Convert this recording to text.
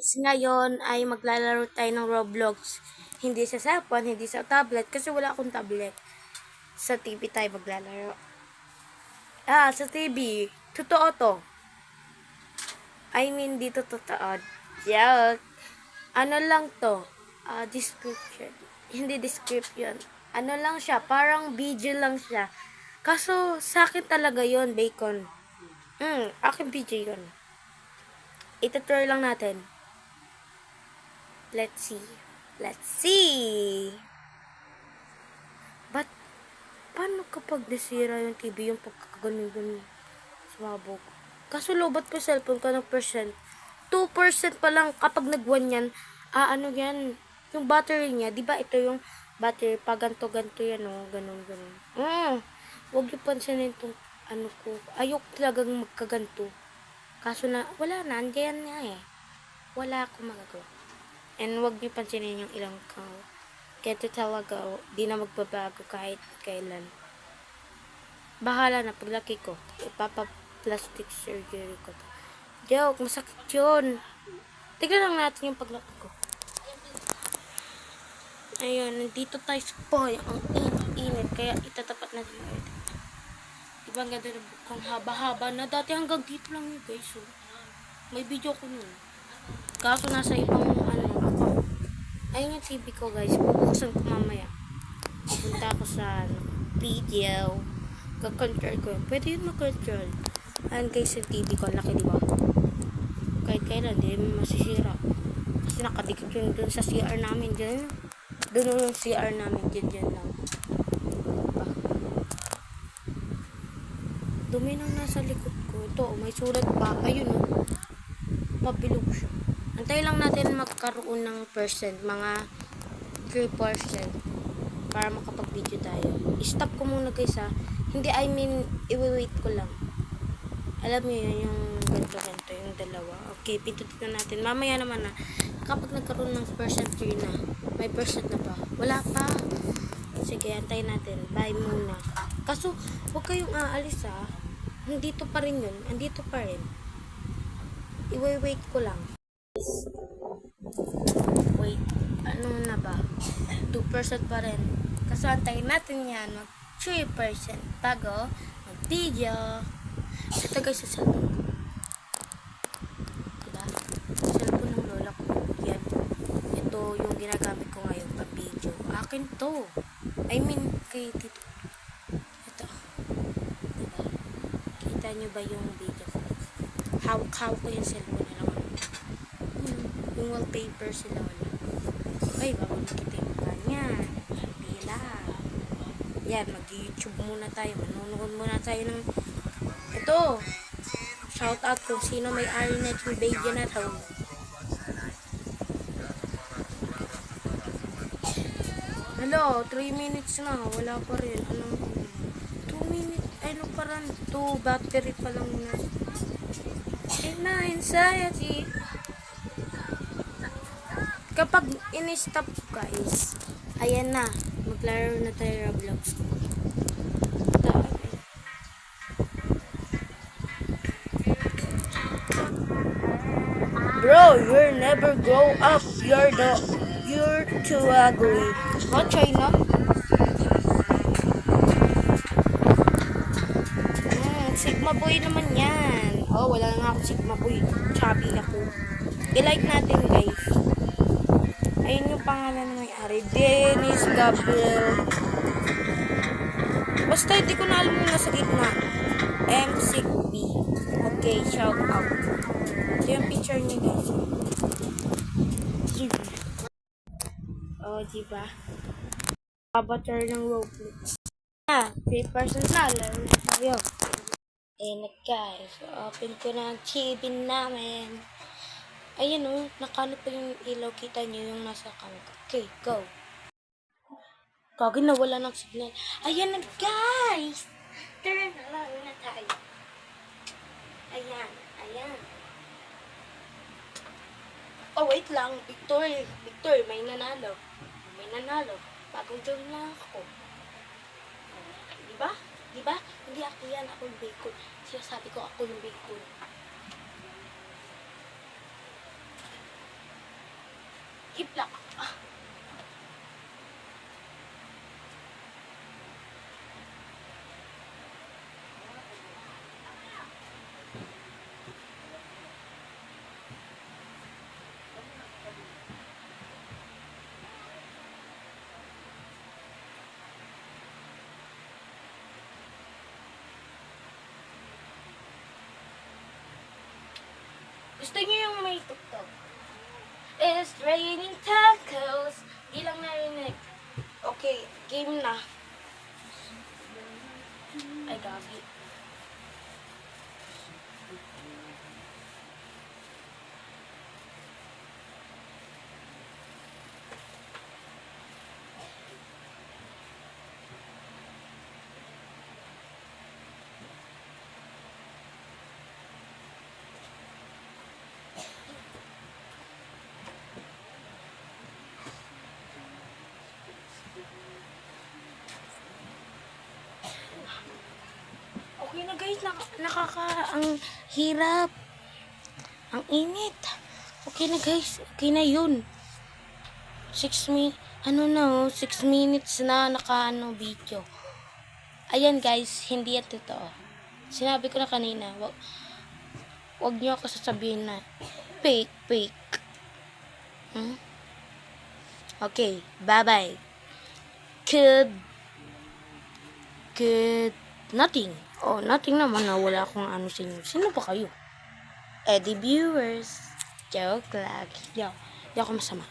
guys, ngayon ay maglalaro tayo ng Roblox. Hindi sa cellphone, hindi sa tablet, kasi wala akong tablet. Sa TV tayo maglalaro. Sa TV. Totoo to. I mean, dito totoo. Joke. Ano lang to? Description. Hindi description. Ano lang siya, parang video lang siya. Kaso, sa akin talaga yon bacon. Akin video yon. Itutur lang natin. Let's see. Let's see. But, paano kapag nasira yung TV yung pagkakaganon-ganon? Sumabog. Kaso lobat ko cellphone ka ng percent. 2% pa lang kapag nag-1 yan. Ano yan? Yung battery niya, di ba ito yung battery, pa ganto-ganto yan, oh. Ganon-ganon. Huwag yung pansinin itong ano ko. Ayok talagang magkaganto. Kaso na, wala na. Andiyan nga eh. Wala akong magagawa. And wag niyo pansinin yung ilang ko. Kaya ito talaga, di na magbabago kahit kailan. Bahala na, paglaki ko, ipapa-plastic surgery ko to. Joke, masakit yun. Tignan lang natin yung paglaki ko. Ayun, nandito tayo sa boy. Ang init, kaya itatapat natin yung edit. Diba ang ganda ng bukang haba-haba na. Dati hanggang dito lang yun guys. So, may video ko nun. Kaso nasa ibang ako. Ayun yung TV ko guys. Bubuksan ko mamaya. Punta ako sa video. Kakontrol ko yun. Pwede yun mag-control. Ayan guys yung TV ko. Laki diba? Kahit kailan, hindi mo masisira. Kasi nakadikit yun dun sa CR namin dyan. Dun yung CR namin dyan lang. Diba? Dumi nang nasa likod ko. Ito, may sulat pa. Ayun o. Mabilog siya. Antay lang natin magkaroon ng percent. Mga 3% para makapag-video tayo. I-stop ko muna guys ha. Hindi, I mean, i-wait ko lang. Alam niyo yun, yung ganito, yung dalawa. Okay, pindutin na natin. Mamaya naman na, kapag nagkaroon ng percent 3 na, may percent na ba? Wala pa. Sige, antayin natin. Bye muna. Kaso, huwag kayong aalis ha. Nandito pa rin yun. Andito pa rin. I-wait ko lang. Wait, ano na ba? 2% pa rin. Kaso antayin natin yan. Mag 3% bago mag-video. Ito guys sa cellphone ko. Diba? Cellphone ng lola ko. Yan. Ito yung ginagamit ko ngayon pa video. Akin to. I mean, kay tito. Ito. Diba? Kita nyo ba yung video ko? Hawak-hawak ko yung cellphone na naman. Yung wallpaper sila wala. Ay, bawal makita yung mukha niya. Pila. Yan, mag-YouTube muna tayo. Manunood muna tayo ng ito. Shout out kung sino may ari na yung video na to. Hello, 3 minutes na. Wala pa rin. 2 minutes. Ano pa rin? 2 battery pa lang na. Anxiety. Kapag in-stop guys, ayan na. Maglaro na tayo Roblox. Bro, you'll never grow up. You're too ugly. What, China? Sigma boy naman yan. Oh, wala nga ako Sigma boy. Chubby ako. I-like natin guys. Ayun yung pangalan ng may-ari. Dennis Gabriel. Basta hindi ko na alam yung nasa gitna. M6B. Okay, shout out. Ito yung picture niya guys. Oh, diba? Avatar ng Roblox. 3% na. Laro na tayo. Ayan na guys. Open ko na ang TV namin. Ayan o. Nakano pa yung ilaw. Kita nyo yung nasa kamera. Okay, go. Kagi na wala ng signal. Ayan na guys. Tara na. Laro na tayo. Ayan. Ayan. Oh, wait lang. Victor, may nanalo. May nanalo. Bagong join lang ako. Diba? Diba? Hindi ako yan. Ako yung bacon. Siya sabi ko ako yung bacon. Hiplak. Gusto niyo yung may tuktok? It's raining tacos. Di lang narinig. Okay, game na. Ay, gabi. Okay na guys, ang hirap. Ang init. Okay na guys, okay na yun. 6 minutes na video. Ayan guys, hindi yan totoo. Sinabi ko na kanina, wag niyo ako sasabihin na fake. Okay, bye-bye. Nothing. Oh, nothing naman na wala akong ano sa inyo. Sino ba kayo? Eddie viewers. Joke lang. Di ako masama.